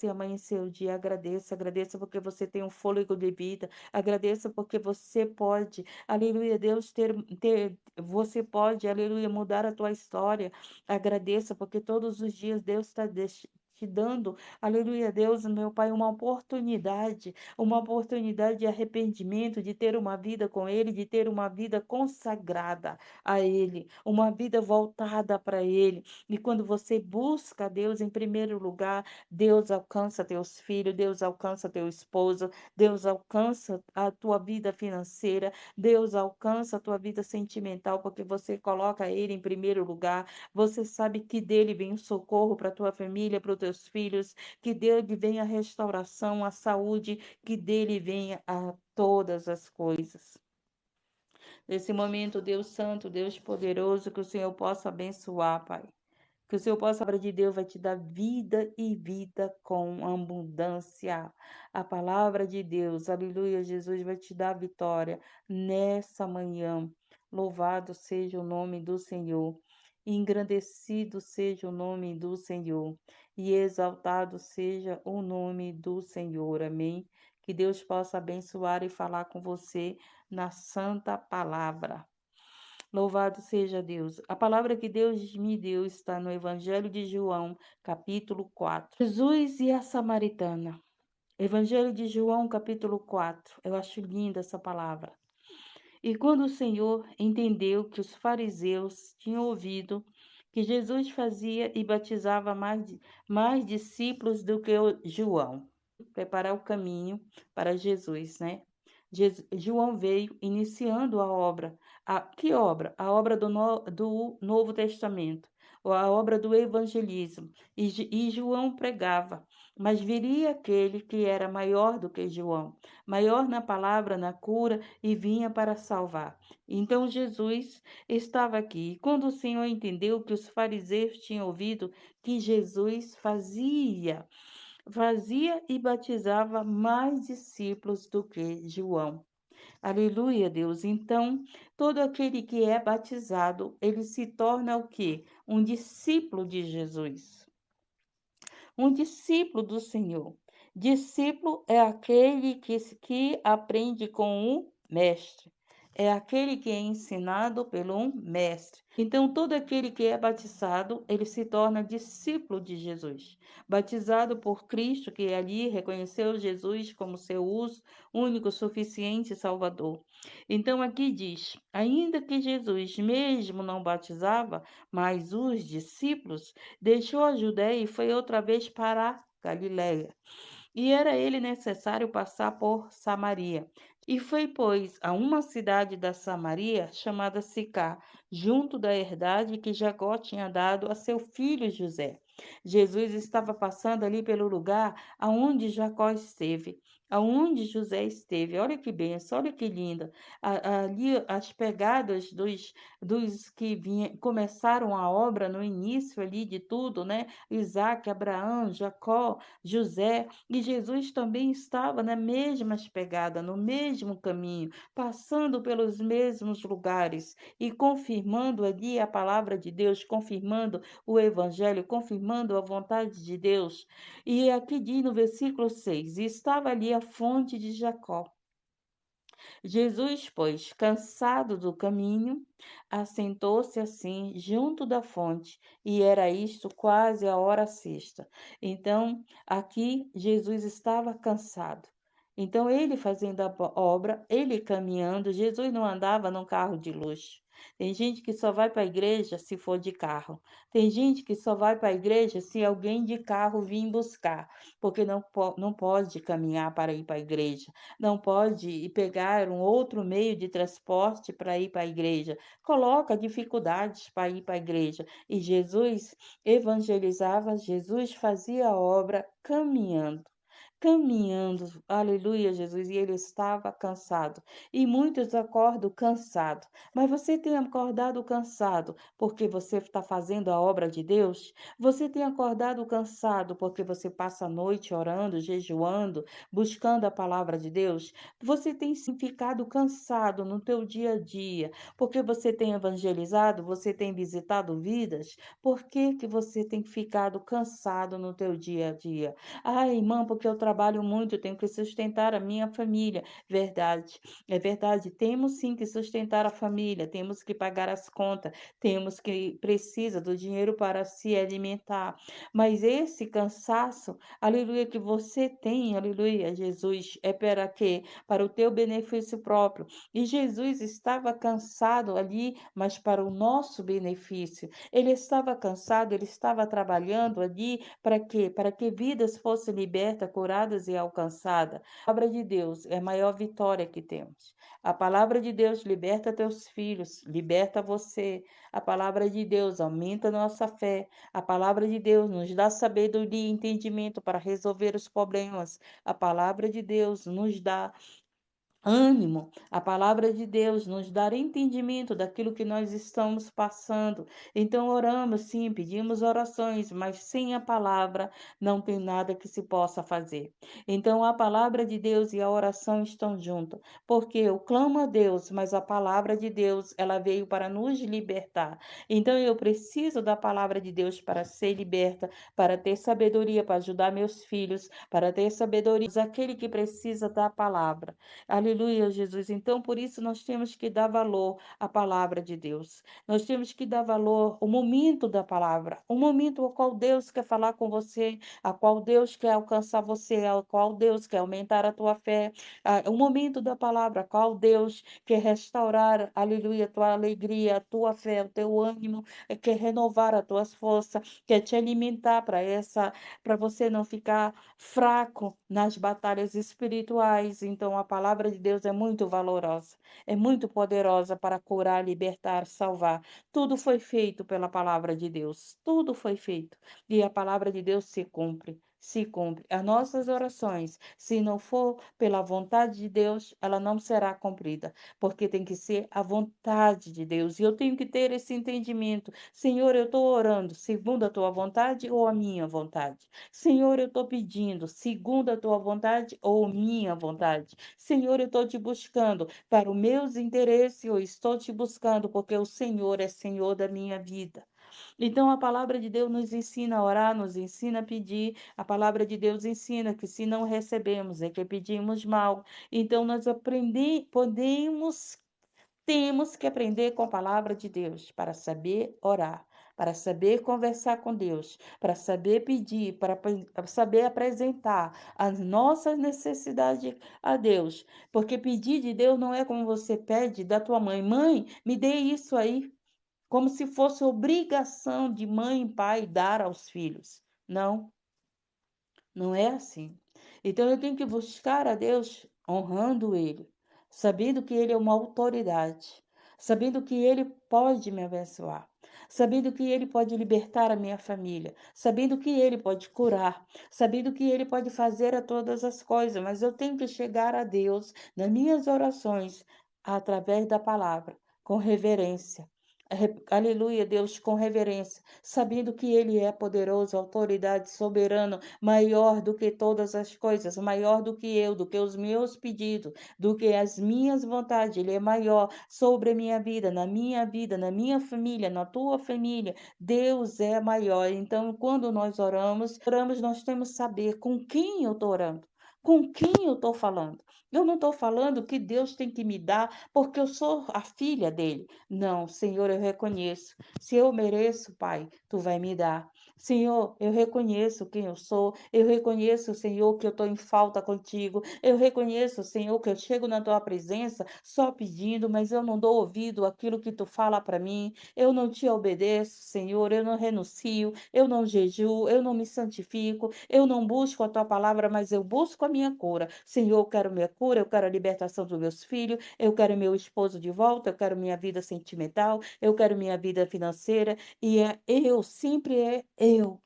Se amanhecer o dia, agradeça, agradeça porque você tem um fôlego de vida, agradeça porque você pode, aleluia, Deus, você pode, aleluia, mudar a tua história, agradeça porque todos os dias Deus está te dando, aleluia, Deus, meu Pai, uma oportunidade de arrependimento, de ter uma vida com Ele, de ter uma vida consagrada a Ele, uma vida voltada para Ele. E quando você busca Deus em primeiro lugar, Deus alcança teus filhos, Deus alcança teu esposo, Deus alcança a tua vida financeira, Deus alcança a tua vida sentimental, porque você coloca Ele em primeiro lugar. Você sabe que dele vem o socorro para a tua família, para os teus filhos, que dele vem a restauração, a saúde, que dele venha a todas as coisas. Nesse momento, Deus Santo, Deus Poderoso, que o Senhor possa abençoar, Pai. Que o Senhor possa, a palavra de Deus vai te dar vida e vida com abundância. A palavra de Deus, aleluia, Jesus vai te dar vitória nessa manhã. Louvado seja o nome do Senhor. Engrandecido seja o nome do Senhor. E exaltado seja o nome do Senhor. Amém. Que Deus possa abençoar e falar com você na santa palavra. Louvado seja Deus. A palavra que Deus me deu está no Evangelho de João, capítulo 4. Jesus e a Samaritana. Evangelho de João, capítulo 4. Eu acho linda essa palavra. E quando o Senhor entendeu que os fariseus tinham ouvido que Jesus fazia e batizava mais discípulos do que João, preparar o caminho para Jesus, né? João veio iniciando a obra. Que obra? A obra do Novo Testamento, ou a obra do evangelismo. E João pregava, mas viria aquele que era maior do que João, maior na palavra, na cura, e vinha para salvar. Então Jesus estava aqui. E quando o Senhor entendeu que os fariseus tinham ouvido que Jesus fazia e batizava mais discípulos do que João. Aleluia, Deus. Então, todo aquele que é batizado, ele se torna o quê? Um discípulo de Jesus, um discípulo do Senhor. Discípulo é aquele que aprende com o mestre. É aquele que é ensinado pelo um mestre. Então, todo aquele que é batizado, ele se torna discípulo de Jesus. Batizado por Cristo, que ali reconheceu Jesus como seu único, suficiente Salvador. Então, aqui diz: ainda que Jesus mesmo não batizava, mas os discípulos, deixou a Judéia e foi outra vez para a Galiléia. E era ele necessário passar por Samaria. E foi, pois, a uma cidade da Samaria, chamada Sicá, junto da herdade que Jacó tinha dado a seu filho José. Jesus estava passando ali pelo lugar aonde Jacó esteve, aonde José esteve. Olha que benção, olha que linda. Ali as pegadas dos que começaram a obra no início ali de tudo, né? Isaac, Abraão, Jacó, José, e Jesus também estava na mesma pegada, no mesmo caminho, passando pelos mesmos lugares e confirmando ali a palavra de Deus, confirmando o evangelho, confirmando a vontade de Deus. E aqui diz no versículo 6: e estava ali a fonte de Jacó. Jesus, pois, cansado do caminho, assentou-se assim junto da fonte, e era isto quase a hora sexta. Então, aqui Jesus estava cansado. Então, ele fazendo a obra, ele caminhando, Jesus não andava num carro de luxo. Tem gente que só vai para a igreja se for de carro. Tem gente que só vai para a igreja se alguém de carro vir buscar, porque não pode caminhar para ir para a igreja, não pode ir pegar um outro meio de transporte para ir para a igreja, coloca dificuldades para ir para a igreja. E Jesus evangelizava, Jesus fazia a obra caminhando. caminhando, aleluia, Jesus, e ele estava cansado. E muitos acordam cansados. Mas você tem acordado cansado porque você está fazendo a obra de Deus? Você tem acordado cansado porque você passa a noite orando, jejuando, buscando a palavra de Deus? Você tem sim ficado cansado no teu dia a dia porque você tem evangelizado, você tem visitado vidas? Por que que você tem ficado cansado no teu dia a dia? Ai, irmã, porque eu trabalho muito, eu tenho que sustentar a minha família. Verdade, é verdade. Temos sim que sustentar a família, temos que pagar as contas, temos que precisa do dinheiro para se alimentar. Mas esse cansaço, aleluia, que você tem, aleluia, Jesus, é para quê? Para o teu benefício próprio. E Jesus estava cansado ali, mas para o nosso benefício. Ele estava cansado, ele estava trabalhando ali para quê? Para que vidas fossem libertas, curadas e alcançadas. A palavra de Deus é a maior vitória que temos. A palavra de Deus liberta teus filhos, liberta você. A palavra de Deus aumenta a nossa fé. A palavra de Deus nos dá sabedoria e entendimento para resolver os problemas. A palavra de Deus nos dá ânimo. A palavra de Deus nos dá entendimento daquilo que nós estamos passando. Então oramos, sim, pedimos orações, mas sem a palavra não tem nada que se possa fazer. Então a palavra de Deus e a oração estão juntas, porque eu clamo a Deus, mas a palavra de Deus, ela veio para nos libertar. Então eu preciso da palavra de Deus para ser liberta, para ter sabedoria para ajudar meus filhos, para ter sabedoria, aquele que precisa da palavra. Aleluia, Jesus. Então, por isso, nós temos que dar valor à palavra de Deus. Nós temos que dar valor ao momento da palavra, o momento ao qual Deus quer falar com você, a qual Deus quer alcançar você, ao qual Deus quer aumentar a tua fé, o momento da palavra, a qual Deus quer restaurar, aleluia, a tua alegria, a tua fé, o teu ânimo, quer renovar as tuas forças, quer te alimentar para você não ficar fraco nas batalhas espirituais. Então, a palavra de Deus é muito valorosa, é muito poderosa para curar, libertar, salvar. Tudo foi feito pela palavra de Deus, tudo foi feito. E a palavra de Deus se cumpre. Se cumpre. As nossas orações, se não for pela vontade de Deus, ela não será cumprida, porque tem que ser a vontade de Deus. E eu tenho que ter esse entendimento. Senhor, eu estou orando segundo a tua vontade ou a minha vontade? Senhor, eu estou pedindo, segundo a tua vontade ou minha vontade. Senhor, eu estou te buscando para os meus interesses, eu estou te buscando porque o Senhor é Senhor da minha vida. Então, a palavra de Deus nos ensina a orar, nos ensina a pedir. A palavra de Deus ensina que se não recebemos, é que pedimos mal. Então, nós podemos temos que aprender com a palavra de Deus para saber orar, para saber conversar com Deus, para saber pedir, para saber apresentar as nossas necessidades a Deus. Porque pedir de Deus não é como você pede da tua mãe: mãe, me dê isso aí, como se fosse obrigação de mãe e pai dar aos filhos. Não, não é assim. Então eu tenho que buscar a Deus honrando Ele, sabendo que Ele é uma autoridade, sabendo que Ele pode me abençoar, sabendo que Ele pode libertar a minha família, sabendo que Ele pode curar, sabendo que Ele pode fazer a todas as coisas, mas eu tenho que chegar a Deus nas minhas orações através da palavra, com reverência. Aleluia, Deus, com reverência, sabendo que Ele é poderoso, autoridade, soberano, maior do que todas as coisas, maior do que eu, do que os meus pedidos, do que as minhas vontades. Ele é maior sobre a minha vida, na minha família, na tua família. Deus é maior. Então, quando nós oramos, nós temos que saber com quem eu estou orando. Com quem eu estou falando? Eu não estou falando que Deus tem que me dar porque eu sou a filha dele. Não, Senhor, eu reconheço. Se eu mereço, Pai, tu vai me dar. Senhor, eu reconheço quem eu sou, eu reconheço, Senhor, que eu estou em falta contigo, eu reconheço, Senhor, que eu chego na tua presença só pedindo, mas eu não dou ouvido àquilo que tu fala para mim, eu não te obedeço, Senhor, eu não renuncio, eu não jejuo, eu não me santifico, eu não busco a tua palavra, mas eu busco a minha cura. Senhor, eu quero minha cura, eu quero a libertação dos meus filhos, eu quero meu esposo de volta, eu quero minha vida sentimental, eu quero minha vida financeira, e é eu, sempre é eu.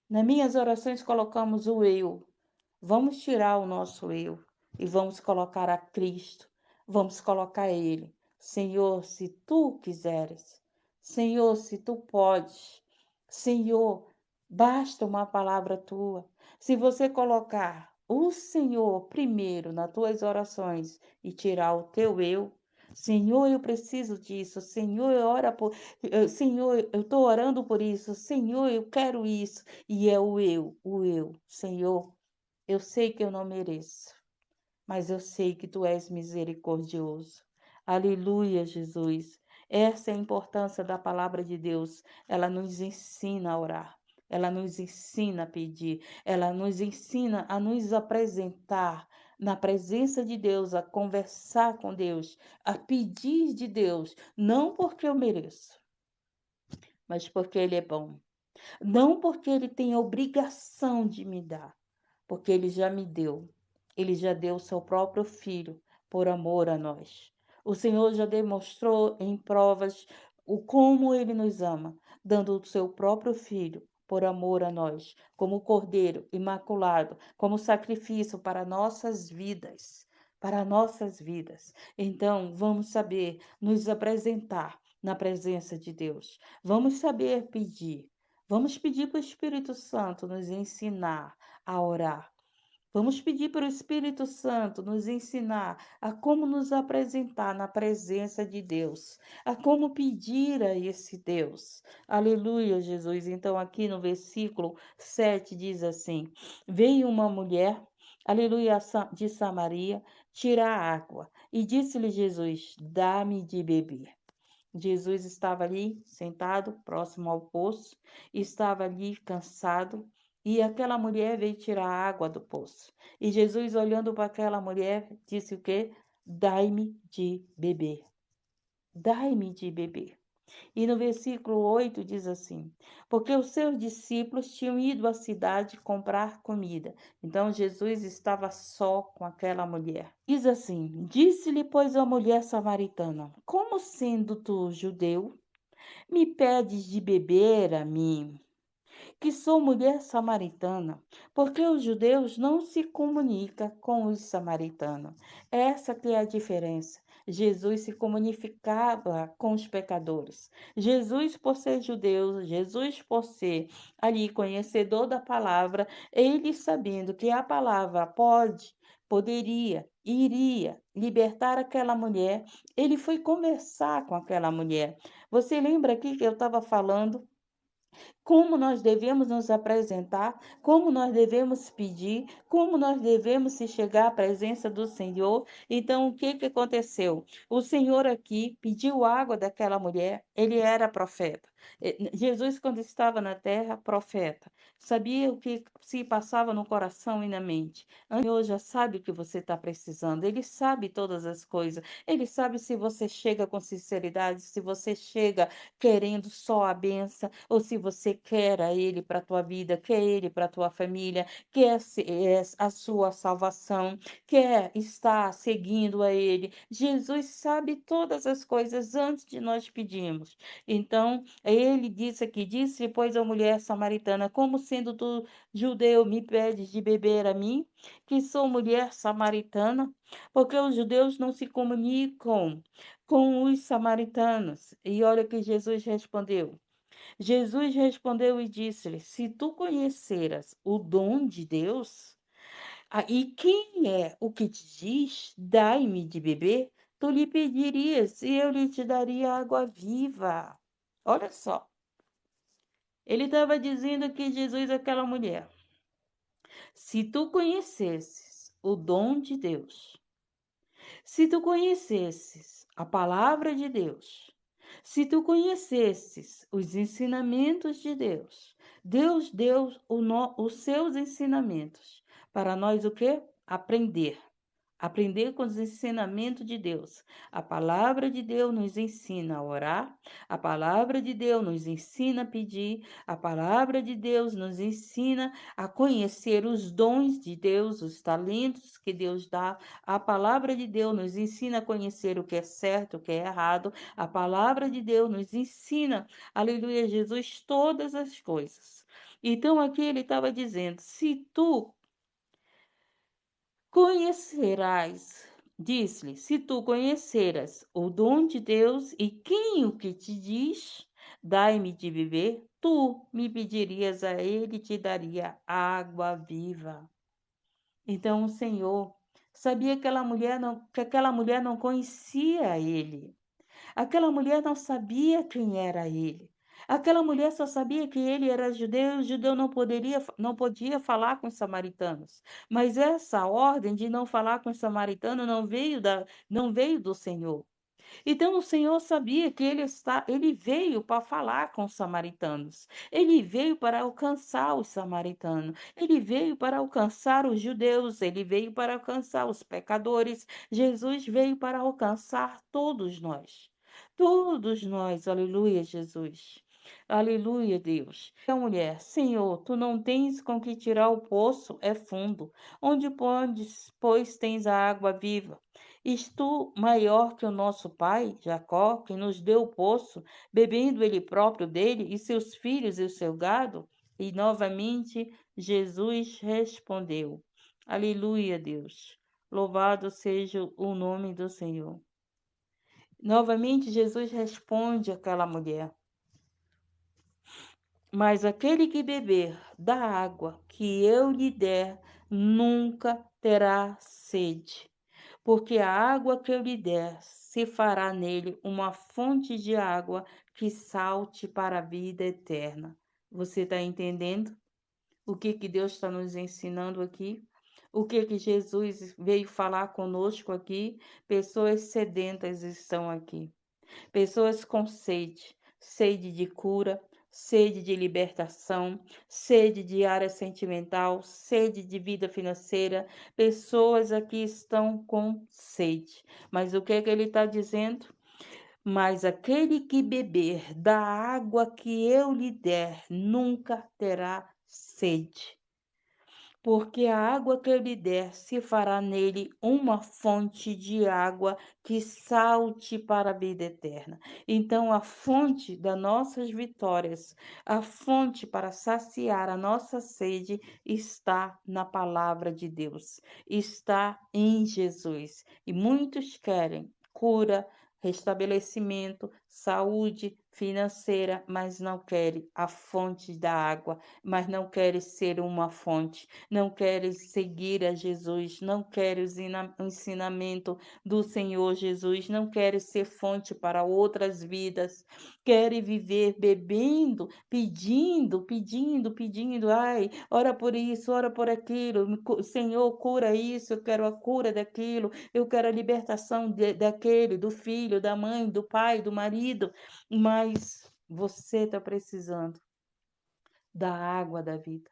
Nas minhas orações colocamos o eu. Vamos tirar o nosso eu e vamos colocar a Cristo. Vamos colocar Ele. Senhor, se tu quiseres. Senhor, se tu podes. Senhor, basta uma palavra tua. Se você colocar o Senhor primeiro nas tuas orações e tirar o teu eu, Senhor, eu preciso disso. Senhor, Senhor, eu estou orando por isso. Senhor, eu quero isso. E é o eu, o eu. Senhor, eu sei que eu não mereço, mas eu sei que tu és misericordioso. Aleluia, Jesus. Essa é a importância da palavra de Deus. Ela nos ensina a orar. Ela nos ensina a pedir. Ela nos ensina a nos apresentar na presença de Deus, a conversar com Deus, a pedir de Deus, não porque eu mereço, mas porque Ele é bom. Não porque Ele tem a obrigação de me dar, porque Ele já me deu. Ele já deu o seu próprio filho por amor a nós. O Senhor já demonstrou em provas o como Ele nos ama, dando o seu próprio filho por amor a nós, como cordeiro imaculado, como sacrifício para nossas vidas, para nossas vidas. Então, vamos saber nos apresentar na presença de Deus. Vamos saber pedir. Vamos pedir para o Espírito Santo nos ensinar a orar. Vamos pedir para o Espírito Santo nos ensinar a como nos apresentar na presença de Deus, a como pedir a esse Deus. Aleluia, Jesus. Então, aqui no versículo 7 diz assim: Veio uma mulher, aleluia, de Samaria, tirar água, e disse-lhe Jesus: Dá-me de beber. Jesus estava ali sentado próximo ao poço, estava ali cansado, e aquela mulher veio tirar a água do poço. E Jesus, olhando para aquela mulher, disse o quê? Dai-me de beber. Dai-me de beber. E no versículo 8 diz assim: Porque os seus discípulos tinham ido à cidade comprar comida. Então Jesus estava só com aquela mulher. Diz assim: Disse-lhe, pois, a mulher samaritana: Como sendo tu judeu, me pedes de beber a mim, que sou mulher samaritana, porque os judeus não se comunicam com os samaritanos. Essa que é a diferença. Jesus se comunicava com os pecadores. Jesus, por ser judeu, Jesus, por ser ali conhecedor da palavra, ele sabendo que a palavra poderia, iria libertar aquela mulher, ele foi conversar com aquela mulher. Você lembra aqui que eu estava falando como nós devemos nos apresentar, como nós devemos pedir, como nós devemos se chegar à presença do Senhor. Então, o que que aconteceu? O Senhor aqui pediu água daquela mulher, ele era profeta. Jesus, quando estava na terra, profeta, sabia o que se passava no coração e na mente. O Senhor já sabe o que você está precisando, ele sabe todas as coisas, ele sabe se você chega com sinceridade, se você chega querendo só a benção, ou se você quer a Ele para a tua vida, quer Ele para a tua família, quer a sua salvação, quer estar seguindo a Ele. Jesus sabe todas as coisas antes de nós pedirmos. Então, ele disse aqui, disse, pois, a mulher samaritana: Como sendo tu judeu, me pedes de beber a mim, que sou mulher samaritana? Porque os judeus não se comunicam com os samaritanos. E olha que Jesus respondeu. Jesus respondeu e disse-lhe: Se tu conheceras o dom de Deus, e quem é o que te diz, dai-me de beber, tu lhe pedirias e eu lhe te daria água viva. Olha só. Ele estava dizendo aqui, Jesus, àquela mulher: Se tu conhecesses o dom de Deus, se tu conhecesses a palavra de Deus, se tu conhecesses os ensinamentos de Deus, Deus deu os seus ensinamentos para nós o quê? Aprender. Aprender com os ensinamentos de Deus. A palavra de Deus nos ensina a orar, a palavra de Deus nos ensina a pedir, a palavra de Deus nos ensina a conhecer os dons de Deus, os talentos que Deus dá. A palavra de Deus nos ensina a conhecer o que é certo, o que é errado. A palavra de Deus nos ensina, aleluia, Jesus, todas as coisas. Então aqui ele estava dizendo: se tu Conhecerás, disse-lhe, se tu conheceras o dom de Deus e quem o que te diz, dai-me de beber, tu me pedirias a ele e te daria água viva. Então o Senhor sabia que aquela mulher não conhecia ele. Aquela mulher não sabia quem era ele. Aquela mulher só sabia que ele era judeu, e o judeu não podia falar com os samaritanos. Mas essa ordem de não falar com os samaritanos não veio do Senhor. Então o Senhor sabia que ele veio para falar com os samaritanos. Ele veio para alcançar os samaritanos. Ele veio para alcançar os judeus, ele veio para alcançar os pecadores. Jesus veio para alcançar todos nós. Todos nós, aleluia, Jesus. Aleluia, Deus. A mulher, Senhor, tu não tens com que tirar o poço, é fundo. Onde pois tens a água viva? És tu maior que o nosso pai, Jacó, que nos deu o poço, bebendo ele próprio dele, e seus filhos e o seu gado? E novamente Jesus respondeu: Aleluia, Deus. Louvado seja o nome do Senhor. Novamente Jesus responde àquela mulher: Mas aquele que beber da água que eu lhe der, nunca terá sede. Porque a água que eu lhe der se fará nele uma fonte de água que salte para a vida eterna. Você está entendendo o que Deus está nos ensinando aqui? O que Jesus veio falar conosco aqui? Pessoas sedentas estão aqui. Pessoas com sede, sede de cura, sede de libertação, sede de área sentimental, sede de vida financeira. Pessoas aqui estão com sede. Mas o que é que ele está dizendo? Mas aquele que beber da água que eu lhe der, nunca terá sede, porque a água que eu lhe der se fará nele uma fonte de água que salte para a vida eterna. Então, a fonte das nossas vitórias, a fonte para saciar a nossa sede está na palavra de Deus, está em Jesus. E muitos querem cura, restabelecimento, saúde financeira, mas não querem a fonte da água, mas não querem ser uma fonte, não querem seguir a Jesus, não querem o ensinamento do Senhor Jesus, não querem ser fonte para outras vidas, querem viver bebendo, pedindo, ai, ora por isso, ora por aquilo, Senhor, cura isso, eu quero a cura daquilo, eu quero a libertação daquele, do filho, da mãe, do pai, do marido, mas você está precisando da água da vida.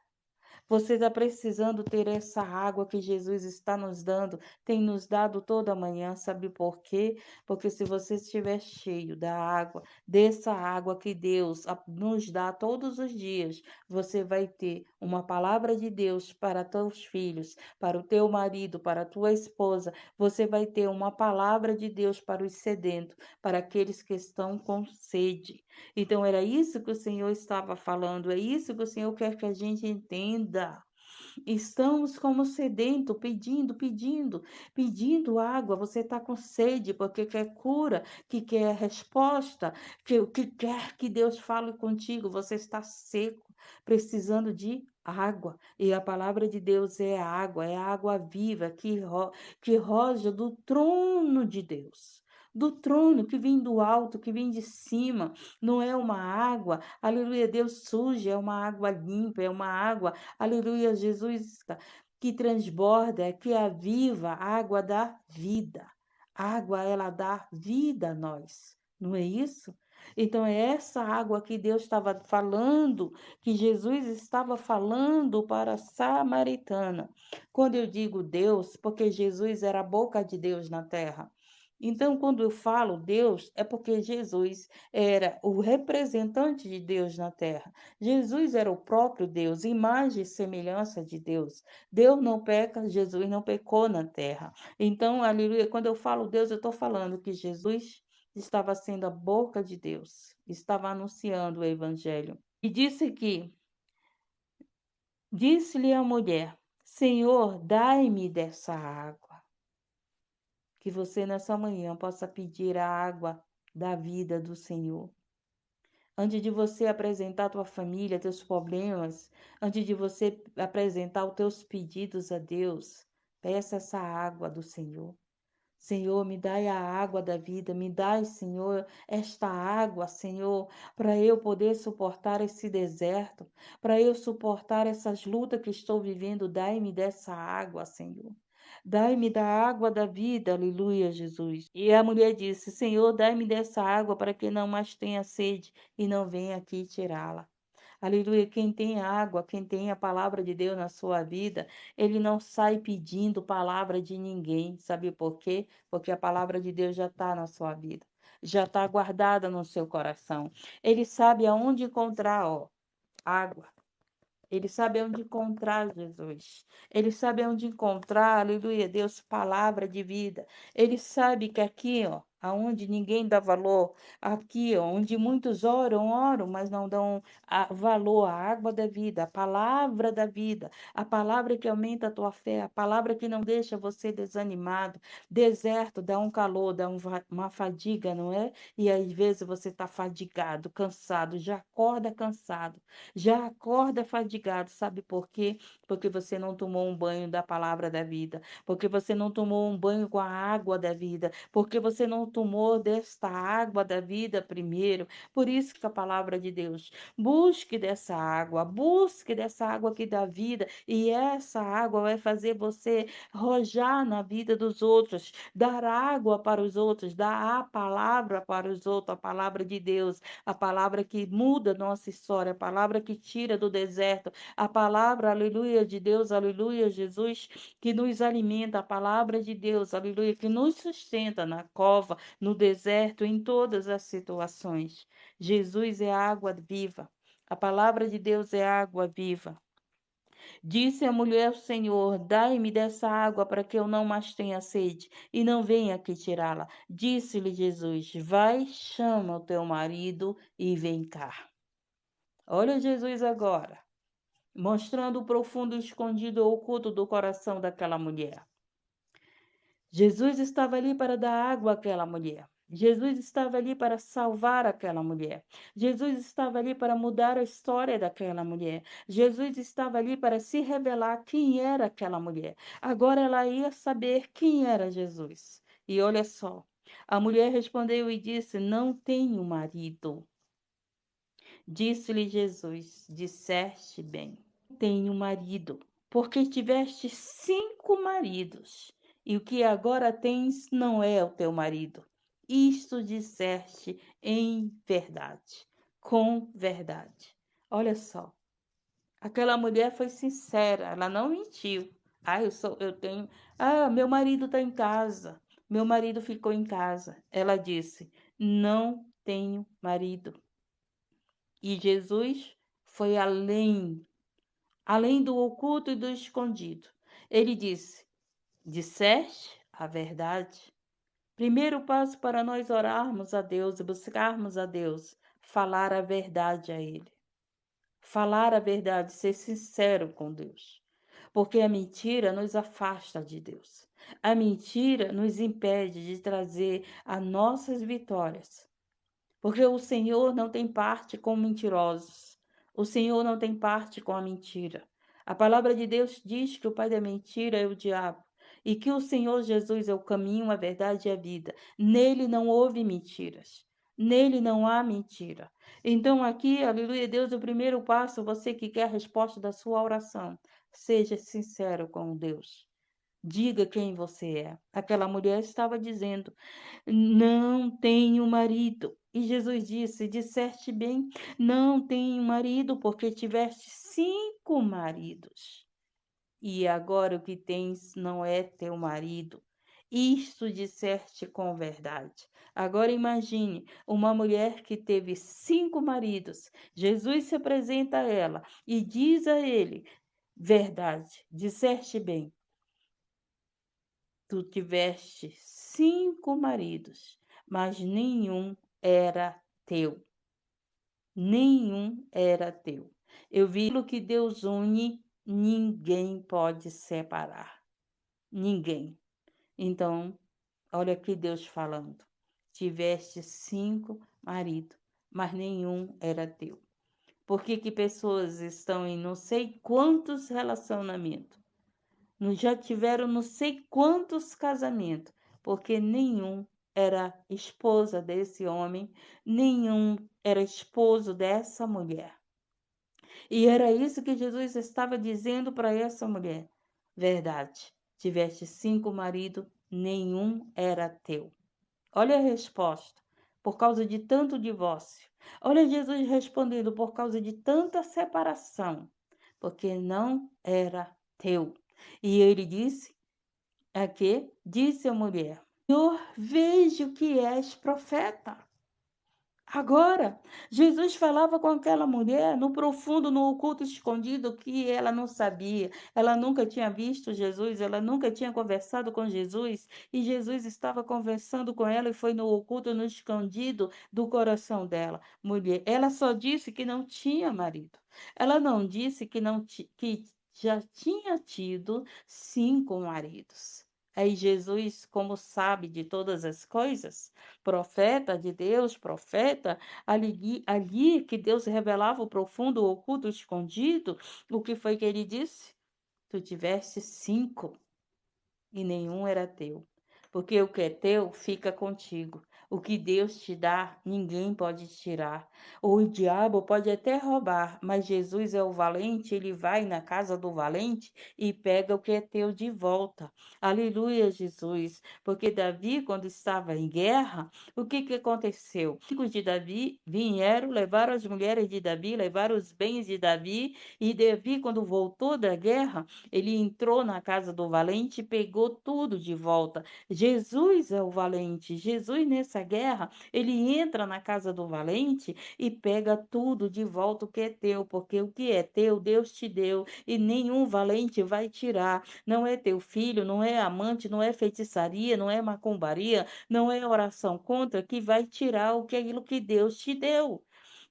Você está precisando ter essa água que Jesus está nos dando, tem nos dado toda manhã, sabe por quê? Porque se você estiver cheio da água, dessa água que Deus nos dá todos os dias, você vai ter uma palavra de Deus para teus filhos, para o teu marido, para a tua esposa, você vai ter uma palavra de Deus para os sedentos, para aqueles que estão com sede. Então, era isso que o Senhor estava falando, é isso que o Senhor quer que a gente entenda. Estamos como sedento, pedindo água. Você está com sede porque quer cura, que quer resposta, que quer que Deus fale contigo. Você está seco, precisando de água. E a palavra de Deus é a água viva que roja do trono de Deus. Do trono que vem do alto, que vem de cima, não é uma água, aleluia, Deus suja, é uma água limpa, é uma água, aleluia, Jesus, que transborda, que aviva a água da vida. A água, ela dá vida a nós, não é isso? Então, é essa água que Deus estava falando, que Jesus estava falando para a samaritana. Quando eu digo Deus, porque Jesus era a boca de Deus na terra. Então, quando eu falo Deus, é porque Jesus era o representante de Deus na terra. Jesus era o próprio Deus, imagem e semelhança de Deus. Deus não peca, Jesus não pecou na terra. Então, aleluia, quando eu falo Deus, eu estou falando que Jesus estava sendo a boca de Deus, estava anunciando o evangelho. E disse-lhe a mulher: Senhor, dai-me dessa água. Que você nessa manhã possa pedir a água da vida do Senhor. Antes de você apresentar a tua família, teus problemas, antes de você apresentar os teus pedidos a Deus, peça essa água do Senhor. Senhor, me dai a água da vida, me dai, Senhor, esta água, Senhor, para eu poder suportar esse deserto, para eu suportar essas lutas que estou vivendo. Dai-me dessa água, Senhor. Dai-me da água da vida, aleluia, Jesus. E a mulher disse: Senhor, dai-me dessa água para que não mais tenha sede e não venha aqui tirá-la. Aleluia. Quem tem água, quem tem a palavra de Deus na sua vida, ele não sai pedindo palavra de ninguém. Sabe por quê? Porque a palavra de Deus já está na sua vida, já está guardada no seu coração. Ele sabe aonde encontrar, ó, água. Ele sabe onde encontrar Jesus. Ele sabe onde encontrar, aleluia, Deus, palavra de vida. Ele sabe que aqui, ó, aonde ninguém dá valor, aqui, ó, onde muitos oram, mas não dão valor à água da vida, a palavra da vida, a palavra que aumenta a tua fé, a palavra que não deixa você desanimado. Deserto dá um calor, dá uma fadiga, não é? E às vezes você está fadigado, cansado, já acorda cansado. Já acorda fadigado, sabe por quê? Porque você não tomou um banho da palavra da vida, porque você não tomou um banho com a água da vida, porque você não tomou desta água da vida primeiro. Por isso que a palavra de Deus, busque dessa água que dá vida, e essa água vai fazer você rojar na vida dos outros, dar água para os outros, dar a palavra para os outros, a palavra de Deus, a palavra que muda nossa história, a palavra que tira do deserto, a palavra, aleluia, de Deus, aleluia, Jesus, que nos alimenta, a palavra de Deus, aleluia, que nos sustenta na cova, no deserto, em todas as situações. Jesus é água viva. A palavra de Deus é água viva. Disse a mulher ao Senhor: Dai-me dessa água para que eu não mais tenha sede e não venha aqui tirá-la. Disse-lhe Jesus: Vai, chama o teu marido e vem cá. Olha Jesus agora, mostrando o profundo escondido oculto do coração daquela mulher. Jesus estava ali para dar água àquela mulher. Jesus estava ali para salvar aquela mulher. Jesus estava ali para mudar a história daquela mulher. Jesus estava ali para se revelar quem era aquela mulher. Agora ela ia saber quem era Jesus. E olha só, a mulher respondeu e disse: Não tenho marido. Disse-lhe Jesus: Disseste bem. Tenho marido, porque tiveste 5 maridos, e o que agora tens não é o teu marido. Isto disseste em verdade, com verdade. Olha só, aquela mulher foi sincera, ela não mentiu. Eu tenho, meu marido está em casa, meu marido ficou em casa. Ela disse, não tenho marido. E Jesus foi além do oculto e do escondido. Ele disse: Disseste a verdade. Primeiro passo para nós orarmos a Deus e buscarmos a Deus, falar a verdade a Ele. Falar a verdade, ser sincero com Deus. Porque a mentira nos afasta de Deus. A mentira nos impede de trazer as nossas vitórias. Porque o Senhor não tem parte com mentirosos. O Senhor não tem parte com a mentira. A palavra de Deus diz que o pai da mentira é o diabo e que o Senhor Jesus é o caminho, a verdade e a vida. Nele não houve mentiras. Nele não há mentira. Então aqui, aleluia, Deus, o primeiro passo, você que quer a resposta da sua oração, seja sincero com Deus. Diga quem você é. Aquela mulher estava dizendo: Não tenho marido. E Jesus disse: Disseste bem, não tenho marido, porque tiveste 5 maridos. E agora o que tens não é teu marido. Isto disseste com verdade. Agora imagine uma mulher que teve 5 maridos. Jesus se apresenta a ela e diz a ele: Verdade, disseste bem. Tu tiveste 5 maridos, mas nenhum era teu. Nenhum era teu. Eu vi o que Deus une, ninguém pode separar. Ninguém. Então, olha aqui Deus falando. Tiveste 5 maridos, mas nenhum era teu. Por que que pessoas estão em não sei quantos relacionamentos? Já tiveram não sei quantos casamentos, porque nenhum era esposa desse homem, nenhum era esposo dessa mulher. E era isso que Jesus estava dizendo para essa mulher. Verdade, tiveste 5 maridos, nenhum era teu. Olha a resposta, por causa de tanto divórcio. Olha Jesus respondendo, por causa de tanta separação, porque não era teu. E ele disse, aqui, disse a mulher, Senhor, vejo que és profeta. Agora, Jesus falava com aquela mulher no profundo, no oculto escondido, que ela não sabia. Ela nunca tinha visto Jesus, ela nunca tinha conversado com Jesus, e Jesus estava conversando com ela e foi no oculto, no escondido do coração dela. Mulher, ela só disse que não tinha marido. Ela não disse que já tinha tido 5 maridos. Aí Jesus, como sabe de todas as coisas, profeta de Deus, profeta, ali que Deus revelava o profundo, o oculto, o escondido, o que foi que ele disse? Tu tiveste 5 e nenhum era teu. Porque o que é teu fica contigo. O que Deus te dá, ninguém pode tirar. O diabo pode até roubar, mas Jesus é o valente, ele vai na casa do valente e pega o que é teu de volta. Aleluia, Jesus. Porque Davi, quando estava em guerra, o que que aconteceu? Os filhos de Davi vieram, levaram as mulheres de Davi, levaram os bens de Davi, e Davi, quando voltou da guerra, ele entrou na casa do valente e pegou tudo de volta. Jesus é o valente. Jesus, nessa guerra, ele entra na casa do valente e pega tudo de volta o que é teu, porque o que é teu, Deus te deu, e nenhum valente vai tirar. Não é teu filho, não é amante, não é feitiçaria, não é macumbaria, não é oração contra que vai tirar o que é aquilo que Deus te deu.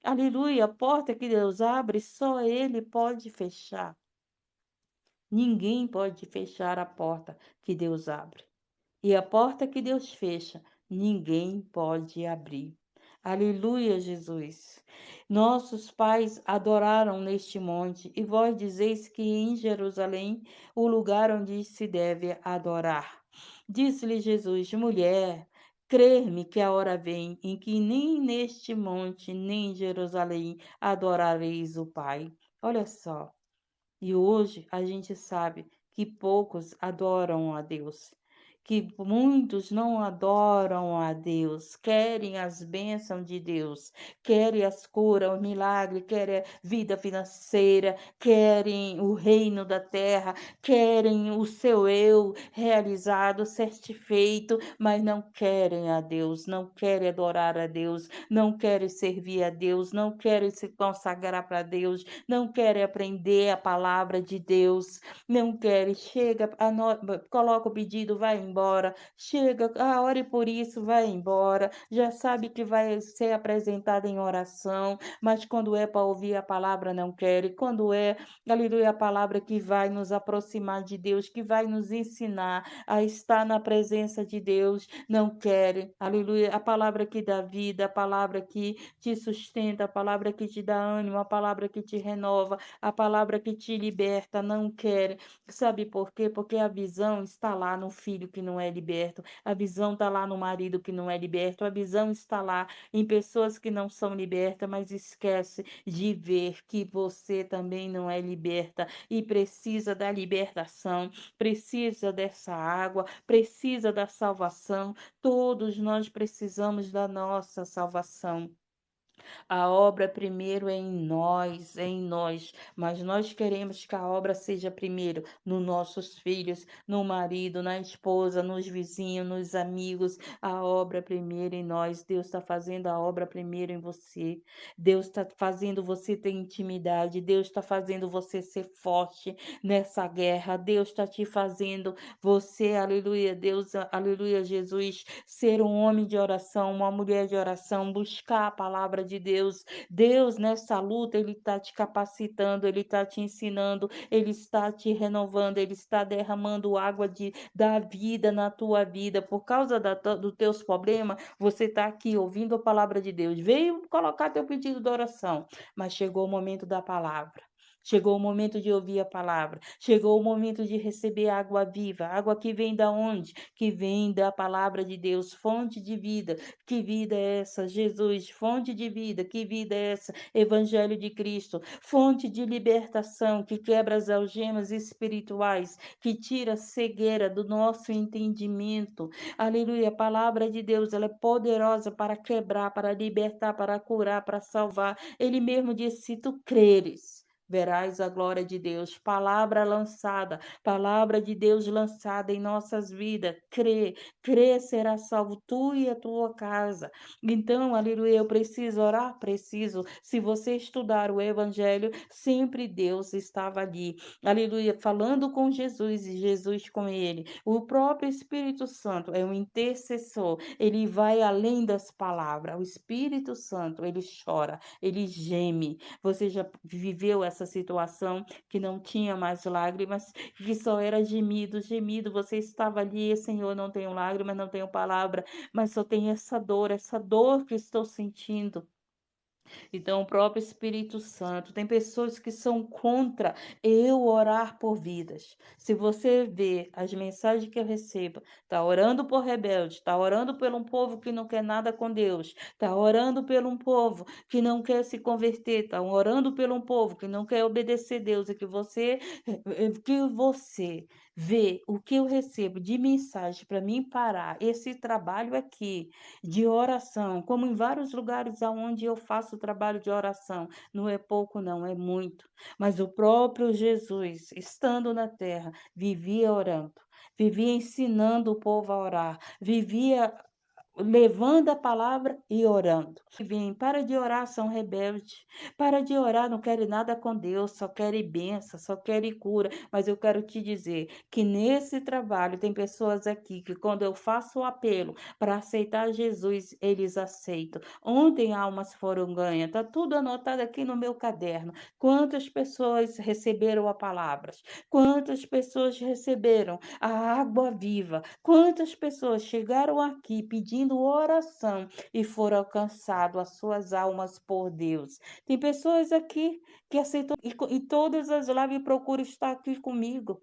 Aleluia, a porta que Deus abre, só Ele pode fechar. Ninguém pode fechar a porta que Deus abre. E a porta que Deus fecha, ninguém pode abrir. Aleluia, Jesus. Nossos pais adoraram neste monte, e vós dizeis que em Jerusalém o lugar onde se deve adorar. Disse-lhe Jesus, mulher, crer-me que a hora vem em que nem neste monte, nem em Jerusalém adorareis o Pai. Olha só. E hoje a gente sabe que poucos adoram a Deus, que muitos não adoram a Deus, querem as bênçãos de Deus, querem as curas, o milagre, querem a vida financeira, querem o reino da terra, querem o seu eu realizado, satisfeito, mas não querem a Deus, não querem adorar a Deus, não querem servir a Deus, não querem se consagrar para Deus, não querem aprender a palavra de Deus, não querem, chega, coloca o pedido, vai embora, chega, ore por isso, vai embora, já sabe que vai ser apresentado em oração, mas quando é para ouvir a palavra não quer, e quando é, aleluia, a palavra que vai nos aproximar de Deus, que vai nos ensinar a estar na presença de Deus, não querem, aleluia, a palavra que dá vida, a palavra que te sustenta, a palavra que te dá ânimo, a palavra que te renova, a palavra que te liberta, não querem. Sabe por quê? Porque a visão está lá no filho que não é liberto, a visão está lá no marido que não é liberto, a visão está lá em pessoas que não são libertas, mas esquece de ver que você também não é liberta e precisa da libertação, precisa dessa água, precisa da salvação. Todos nós precisamos da nossa salvação. A obra primeiro é em nós, mas nós queremos que a obra seja primeiro nos nossos filhos, no marido, na esposa, nos vizinhos, nos amigos. A obra primeiro em nós. Deus está fazendo a obra primeiro em você. Deus está fazendo você ter intimidade. Deus está fazendo você ser forte nessa guerra. Deus está te fazendo você, aleluia, Deus, aleluia, Jesus, ser um homem de oração, uma mulher de oração, buscar a palavra de de Deus. Deus, nessa luta, Ele está te capacitando, Ele está te ensinando, Ele está te renovando, Ele está derramando água da vida na tua vida. Por causa dos teus problemas, você está aqui ouvindo a palavra de Deus. Veio colocar teu pedido de oração, mas chegou o momento da palavra. Chegou o momento de ouvir a palavra. Chegou o momento de receber água viva. Água que vem da onde? Que vem da palavra de Deus, fonte de vida. Que vida é essa? Jesus, fonte de vida. Que vida é essa? Evangelho de Cristo, fonte de libertação que quebra as algemas espirituais, que tira a cegueira do nosso entendimento. Aleluia. A palavra de Deus, ela é poderosa para quebrar, para libertar, para curar, para salvar. Ele mesmo disse: se tu creres, verás a glória de Deus. Palavra lançada, palavra de Deus lançada em nossas vidas. Crê, será salvo tu e a tua casa. Então, aleluia, eu preciso orar? Preciso. Se você estudar o Evangelho, sempre Deus estava ali, aleluia, falando com Jesus e Jesus com ele. O próprio Espírito Santo é um intercessor, ele vai além das palavras. O Espírito Santo, ele chora, ele geme. Você já viveu essa situação que não tinha mais lágrimas, que só era gemido, gemido? Você estava ali: Senhor, não tenho lágrimas, não tenho palavra, mas só tem essa dor que estou sentindo. Então, o próprio Espírito Santo, tem pessoas que são contra eu orar por vidas. Se você vê as mensagens que eu recebo, tá orando por rebelde, tá orando por um povo que não quer nada com Deus, tá orando por um povo que não quer se converter, tá orando por um povo que não quer obedecer a Deus, e que você vê o que eu recebo de mensagem para mim parar esse trabalho aqui de oração, como em vários lugares aonde eu faço trabalho de oração. Não é pouco, não, é muito. Mas o próprio Jesus, estando na terra, vivia orando, vivia ensinando o povo a orar, vivia levando a palavra e orando. Vem, para de orar, são rebeldes. Para de orar, não querem nada com Deus, só querem bênção, só querem cura. Mas eu quero te dizer que nesse trabalho tem pessoas aqui que, quando eu faço o apelo para aceitar Jesus, eles aceitam. Ontem almas foram ganhas, está tudo anotado aqui no meu caderno. Quantas pessoas receberam a palavra? Quantas pessoas receberam a água viva? Quantas pessoas chegaram aqui pedindo oração e foram alcançadas as suas almas por Deus? Tem pessoas aqui que aceitam, e todas as lives procuram estar aqui comigo.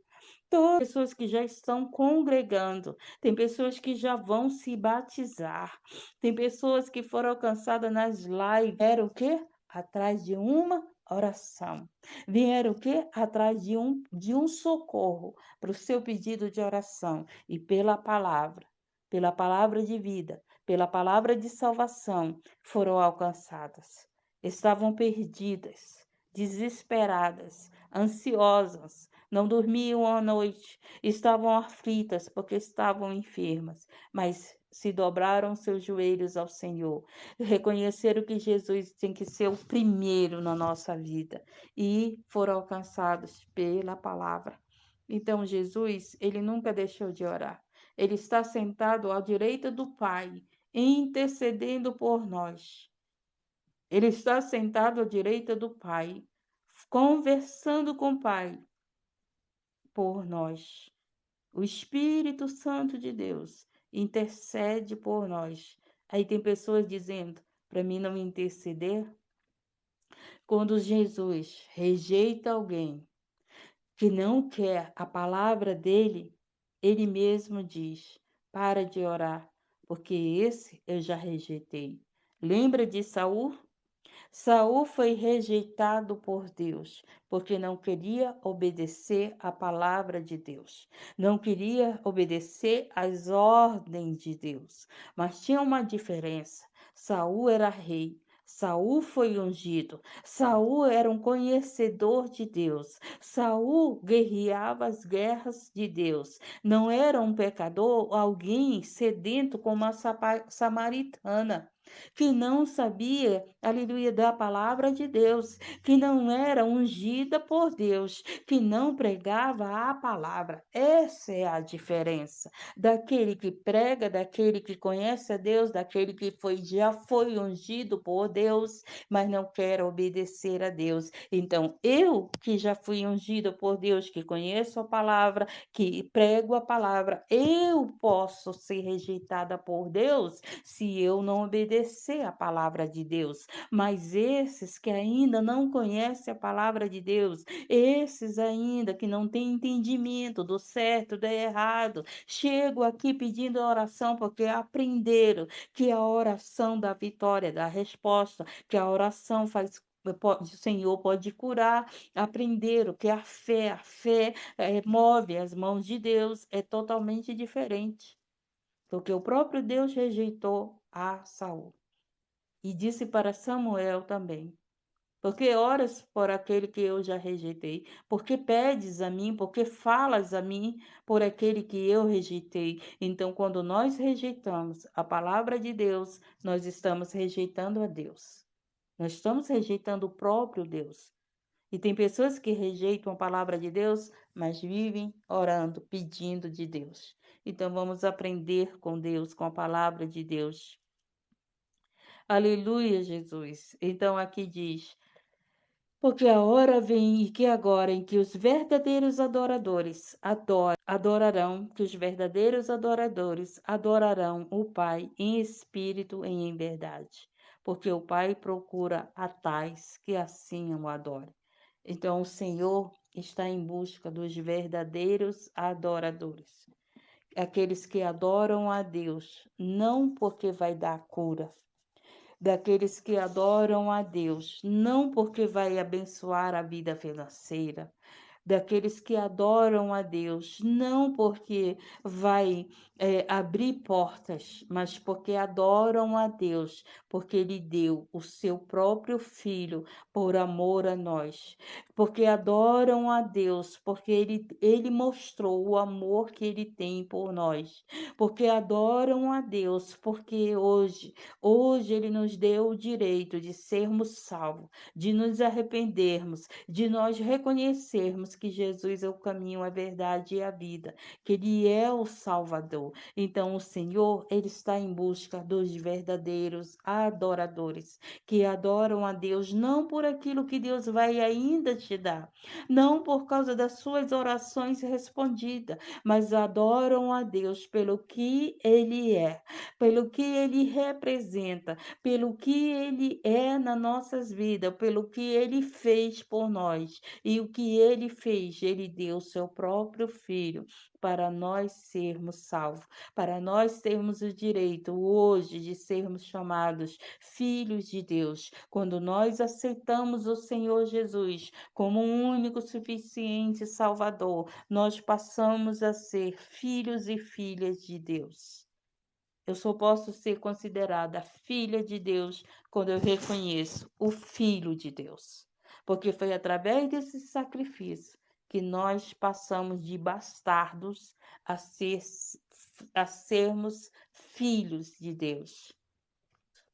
Todas as pessoas que já estão congregando, tem pessoas que já vão se batizar, tem pessoas que foram alcançadas nas lives. Era o quê? Atrás de uma oração. Vieram o quê? Atrás de um socorro para o seu pedido de oração. E pela palavra de vida, pela palavra de salvação, foram alcançadas. Estavam perdidas, desesperadas, ansiosas, não dormiam à noite, estavam aflitas porque estavam enfermas, mas se dobraram seus joelhos ao Senhor, reconheceram que Jesus tem que ser o primeiro na nossa vida e foram alcançados pela palavra. Então, Jesus, ele nunca deixou de orar. Ele está sentado à direita do Pai, intercedendo por nós. Ele está sentado à direita do Pai, conversando com o Pai por nós. O Espírito Santo de Deus intercede por nós. Aí tem pessoas dizendo para mim não interceder. Quando Jesus rejeita alguém que não quer a palavra dele, ele mesmo diz: para de orar, porque esse eu já rejeitei. Lembra de Saul? Saul foi rejeitado por Deus, porque não queria obedecer à palavra de Deus, não queria obedecer às ordens de Deus. Mas tinha uma diferença. Saul era rei. Saul foi ungido. Saul era um conhecedor de Deus. Saul guerreava as guerras de Deus. Não era um pecador, alguém sedento como a samaritana. que não sabia, aleluia, da palavra de Deus, que não era ungida por Deus, que não pregava a palavra. Essa é a diferença daquele que prega, daquele que conhece a Deus, daquele que já foi ungido por Deus, mas não quer obedecer a Deus. Então, eu que já fui ungido por Deus, que conheço a palavra, que prego a palavra, eu posso ser rejeitada por Deus se eu não obedecer a palavra de Deus. Mas esses que ainda não conhecem a palavra de Deus, esses ainda que não têm entendimento do certo, do errado, chego aqui pedindo oração porque aprenderam que a oração da vitória, da resposta, que a oração faz o Senhor pode curar, aprenderam que a fé move as mãos de Deus, é totalmente diferente. Porque o próprio Deus rejeitou a Saul. E disse para Samuel também: porque oras por aquele que eu já rejeitei? Porque pedes a mim? Porque falas a mim por aquele que eu rejeitei? Então, quando nós rejeitamos a palavra de Deus, nós estamos rejeitando a Deus. Nós estamos rejeitando o próprio Deus. E tem pessoas que rejeitam a palavra de Deus, mas vivem orando, pedindo de Deus. Então vamos aprender com Deus, com a palavra de Deus. Aleluia, Jesus. Então aqui diz: porque a hora vem e que agora em que os verdadeiros adoradores adorarão, que os verdadeiros adoradores adorarão o Pai em espírito e em verdade, porque o Pai procura a tais que assim o adorem. Então o Senhor está em busca dos verdadeiros adoradores, aqueles que adoram a Deus, não porque vai dar cura, daqueles que adoram a Deus, não porque vai abençoar a vida financeira, daqueles que adoram a Deus, não porque vai abrir portas, mas porque adoram a Deus, porque Ele deu o seu próprio Filho por amor a nós, porque adoram a Deus, porque Ele mostrou o amor que Ele tem por nós, porque adoram a Deus, porque hoje Ele nos deu o direito de sermos salvos, de nos arrependermos, de nós reconhecermos que Jesus é o caminho, a verdade e a vida, que Ele é o Salvador. Então, o Senhor, Ele está em busca dos verdadeiros adoradores, que adoram a Deus não por aquilo que Deus vai ainda te dar, não por causa das suas orações respondidas, mas adoram a Deus pelo que Ele é, pelo que Ele representa, pelo que Ele é nas nossas vidas, pelo que Ele fez por nós. E o que Ele fez? Ele deu o seu próprio Filho para nós sermos salvos, para nós termos o direito hoje de sermos chamados filhos de Deus. Quando nós aceitamos o Senhor Jesus como um único, suficiente Salvador, nós passamos a ser filhos e filhas de Deus. Eu só posso ser considerada filha de Deus quando eu reconheço o Filho de Deus. Porque foi através desse sacrifício que nós passamos de bastardos a, ser, a sermos filhos de Deus.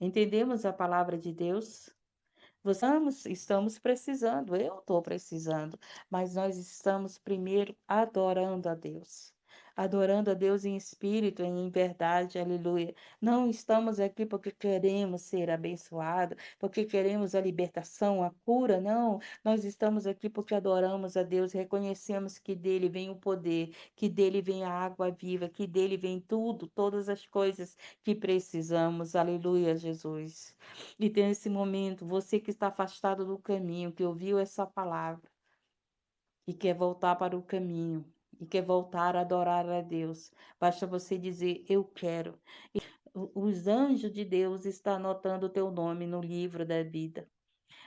Entendemos a palavra de Deus? Estamos precisando, eu estou precisando, mas nós estamos primeiro adorando a Deus. Adorando a Deus em espírito e em verdade, aleluia. Não estamos aqui porque queremos ser abençoados, porque queremos a libertação, a cura, não. Nós estamos aqui porque adoramos a Deus, reconhecemos que dele vem o poder, que dele vem a água viva, que dele vem tudo, todas as coisas que precisamos, aleluia, Jesus. E tem esse momento, você que está afastado do caminho, que ouviu essa palavra e quer voltar para o caminho, e quer voltar a adorar a Deus, basta você dizer: eu quero. Os anjos de Deus estão anotando o teu nome no livro da vida.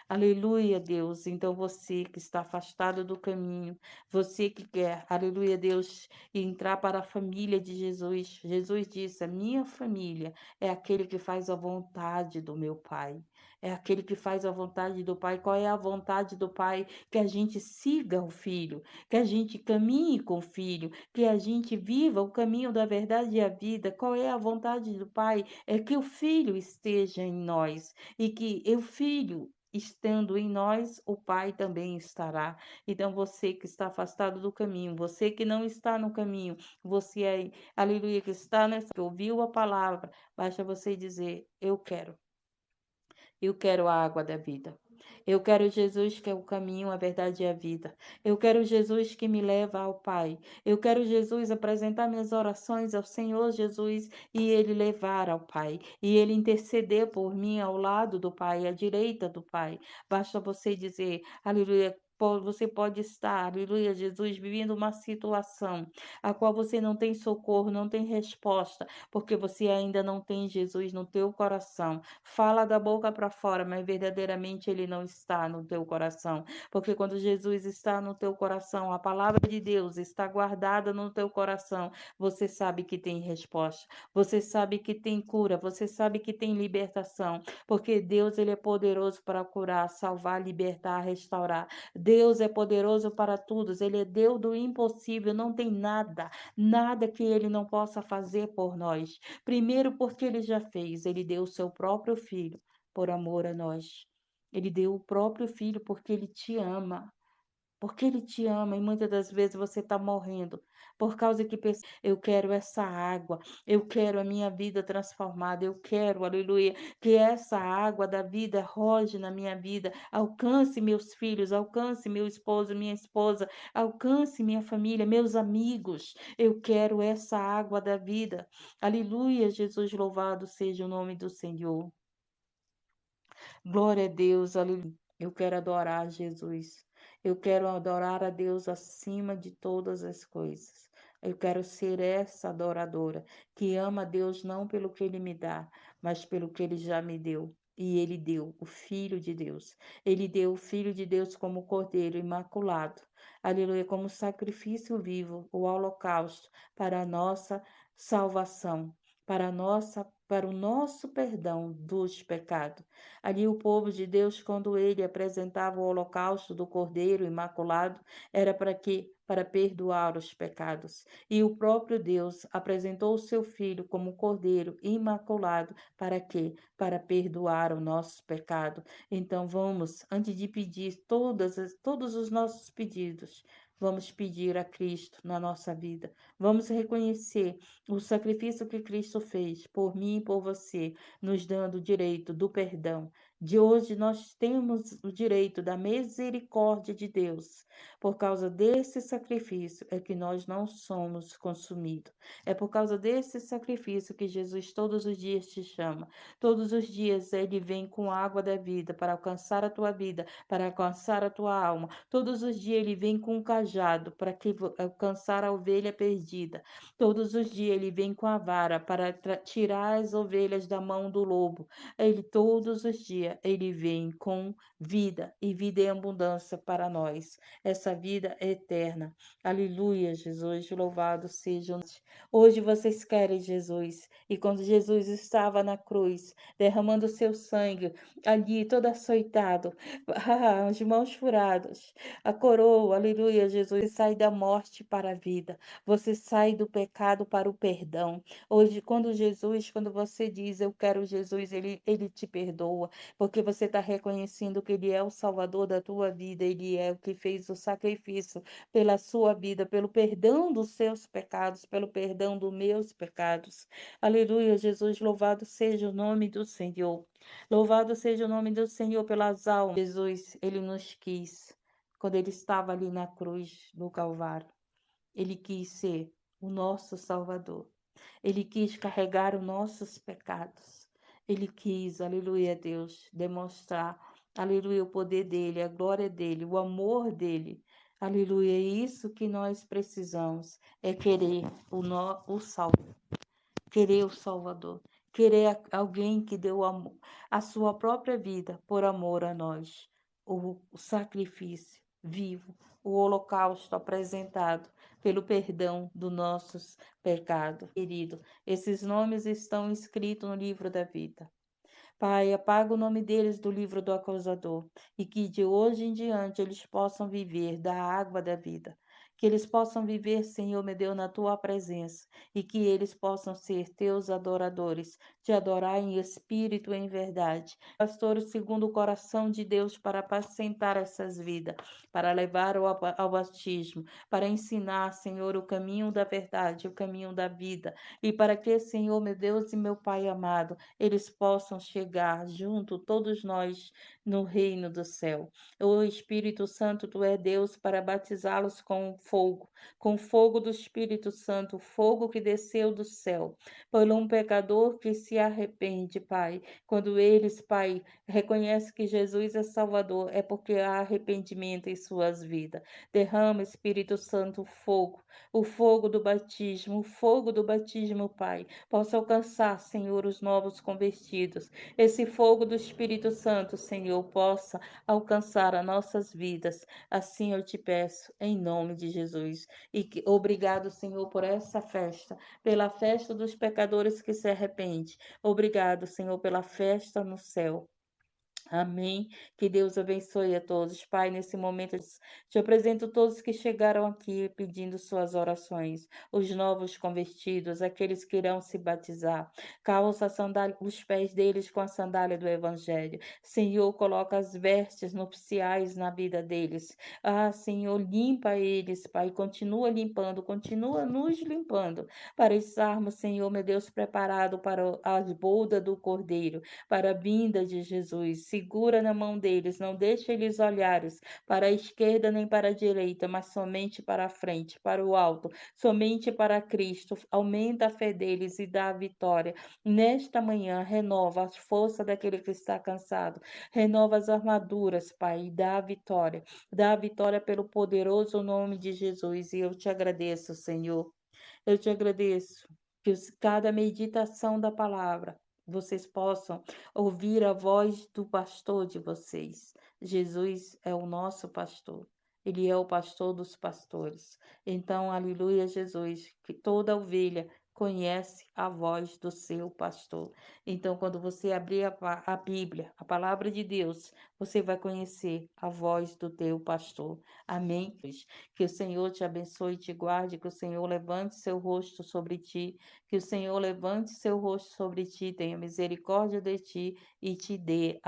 Aleluia, Deus. Então você que está afastado do caminho, você que quer, aleluia, Deus, entrar para a família de Jesus. Jesus disse: a minha família é aquele que faz a vontade do meu Pai. É aquele que faz a vontade do Pai. Qual é a vontade do Pai? Que a gente siga o Filho, que a gente caminhe com o Filho, que a gente viva o caminho da verdade e a vida. Qual é a vontade do Pai? É que o Filho esteja em nós e que o Filho estando em nós, o Pai também estará. Então, você que está afastado do caminho, você que não está no caminho, você aí, aleluia, que está nessa, que ouviu a palavra, basta você dizer: eu quero. Eu quero a água da vida. Eu quero Jesus que é o caminho, a verdade e a vida. Eu quero Jesus que me leva ao Pai. Eu quero Jesus apresentar minhas orações ao Senhor Jesus e Ele levar ao Pai. E Ele interceder por mim ao lado do Pai, à direita do Pai. Basta você dizer, aleluia. Você pode estar, aleluia, Jesus, vivendo uma situação a qual você não tem socorro, não tem resposta, porque você ainda não tem Jesus no teu coração. Fala da boca para fora, mas verdadeiramente ele não está no teu coração. Porque quando Jesus está no teu coração, a palavra de Deus está guardada no teu coração, você sabe que tem resposta. Você sabe que tem cura, você sabe que tem libertação, porque Deus ele é poderoso para curar, salvar, libertar, restaurar. Deus é poderoso para tudo, ele é Deus do impossível, não tem nada, nada que ele não possa fazer por nós. Primeiro, porque ele já fez, ele deu o seu próprio filho por amor a nós. Ele deu o próprio filho porque ele te ama. Porque ele te ama e muitas das vezes você está morrendo por causa que pensa, eu quero essa água, eu quero a minha vida transformada, eu quero, aleluia, que essa água da vida roge na minha vida, alcance meus filhos, alcance meu esposo, minha esposa, alcance minha família, meus amigos, eu quero essa água da vida, aleluia, Jesus, louvado seja o nome do Senhor. Glória a Deus, aleluia. Eu quero adorar Jesus. Eu quero adorar a Deus acima de todas as coisas. Eu quero ser essa adoradora que ama a Deus não pelo que Ele me dá, mas pelo que Ele já me deu. E Ele deu o Filho de Deus. Ele deu o Filho de Deus como Cordeiro imaculado. Aleluia, como sacrifício vivo, o holocausto para a nossa salvação, para o nosso perdão dos pecados. Ali o povo de Deus, quando ele apresentava o holocausto do Cordeiro Imaculado, era para quê? Para perdoar os pecados. E o próprio Deus apresentou o seu Filho como Cordeiro Imaculado, para quê? Para perdoar o nosso pecado. Então vamos, antes de pedir todos os nossos pedidos, vamos pedir a Cristo na nossa vida. Vamos reconhecer o sacrifício que Cristo fez por mim e por você, nos dando o direito do perdão. De hoje nós temos o direito da misericórdia de Deus. Por causa desse sacrifício é que nós não somos consumidos. É por causa desse sacrifício que Jesus todos os dias te chama. Todos os dias ele vem com a água da vida para alcançar a tua vida, para alcançar a tua alma. Todos os dias ele vem com um cajado para alcançar a ovelha perdida. Todos os dias ele vem com a vara para tirar as ovelhas da mão do lobo. Ele todos os dias ele vem com vida e vida em abundância para nós. Essa vida é eterna. Aleluia, Jesus, louvado seja. Hoje vocês querem Jesus. E quando Jesus estava na cruz, derramando seu sangue, ali todo açoitado, as mãos furadas, a coroa, aleluia, Jesus, você sai da morte para a vida. Você sai do pecado para o perdão. Hoje, quando você diz, eu quero Jesus, ele te perdoa, porque você está reconhecendo que Ele é o Salvador da tua vida, Ele é o que fez o sacrifício pela sua vida, pelo perdão dos seus pecados, pelo perdão dos meus pecados. Aleluia, Jesus, louvado seja o nome do Senhor. Louvado seja o nome do Senhor pelas almas. Jesus, Ele nos quis quando Ele estava ali na cruz do Calvário. Ele quis ser o nosso Salvador. Ele quis carregar os nossos pecados. Ele quis, aleluia, Deus, demonstrar, aleluia, o poder dele, a glória dele, o amor dele. Aleluia, é isso que nós precisamos, é querer o Salvador, querer o Salvador, querer alguém que deu a sua própria vida por amor a nós. o sacrifício vivo, o holocausto apresentado pelo perdão dos nossos pecados. Querido, esses nomes estão escritos no livro da vida. Pai, apaga o nome deles do livro do acusador e que de hoje em diante eles possam viver da água da vida. Que eles possam viver, Senhor meu Deus, na tua presença e que eles possam ser teus adoradores, te adorar em espírito e em verdade. Pastores segundo o coração de Deus para apacentar essas vidas, para levar ao batismo, para ensinar, Senhor, o caminho da verdade, o caminho da vida e para que, Senhor meu Deus e meu Pai amado, eles possam chegar junto, todos nós, no reino do céu. O Espírito Santo, tu é Deus para batizá-los com o fogo do Espírito Santo, o fogo que desceu do céu, por um pecador que se arrepende, Pai. Quando eles, Pai, reconhecem que Jesus é Salvador, é porque há arrependimento em suas vidas. Derrama, Espírito Santo, o fogo do batismo, Pai, possa alcançar, Senhor, os novos convertidos. Esse fogo do Espírito Santo, Senhor, possa alcançar as nossas vidas. Assim eu te peço, em nome de Jesus. Obrigado, Senhor, por essa festa, pela festa dos pecadores que se arrependem. Obrigado, Senhor, pela festa no céu. Amém. Que Deus abençoe a todos. Pai, nesse momento te apresento todos que chegaram aqui pedindo suas orações, os novos convertidos, aqueles que irão se batizar. Calça a sandália, os pés deles com a sandália do Evangelho. Senhor, coloca as vestes nupciais na vida deles. Ah, Senhor, limpa eles, Pai. Continua limpando, continua nos limpando, para estarmos, Senhor, meu Deus, preparado para as bodas do Cordeiro, para a vinda de Jesus. Segura na mão deles, não deixa eles olhares para a esquerda nem para a direita, mas somente para a frente, para o alto, somente para Cristo. Aumenta a fé deles e dá a vitória. Nesta manhã, renova as forças daquele que está cansado, renova as armaduras, Pai, e dá a vitória. Dá a vitória pelo poderoso nome de Jesus. E eu te agradeço, Senhor. Eu te agradeço que cada meditação da palavra vocês possam ouvir a voz do pastor de vocês. Jesus é o nosso pastor. Ele é o pastor dos pastores. Então, aleluia, Jesus, que toda ovelha conhece a voz do seu pastor. Então, quando você abrir a Bíblia, a palavra de Deus, você vai conhecer a voz do teu pastor. Amém? Que o Senhor te abençoe e te guarde, que o Senhor levante seu rosto sobre ti, que o Senhor levante seu rosto sobre ti, tenha misericórdia de ti e te dê a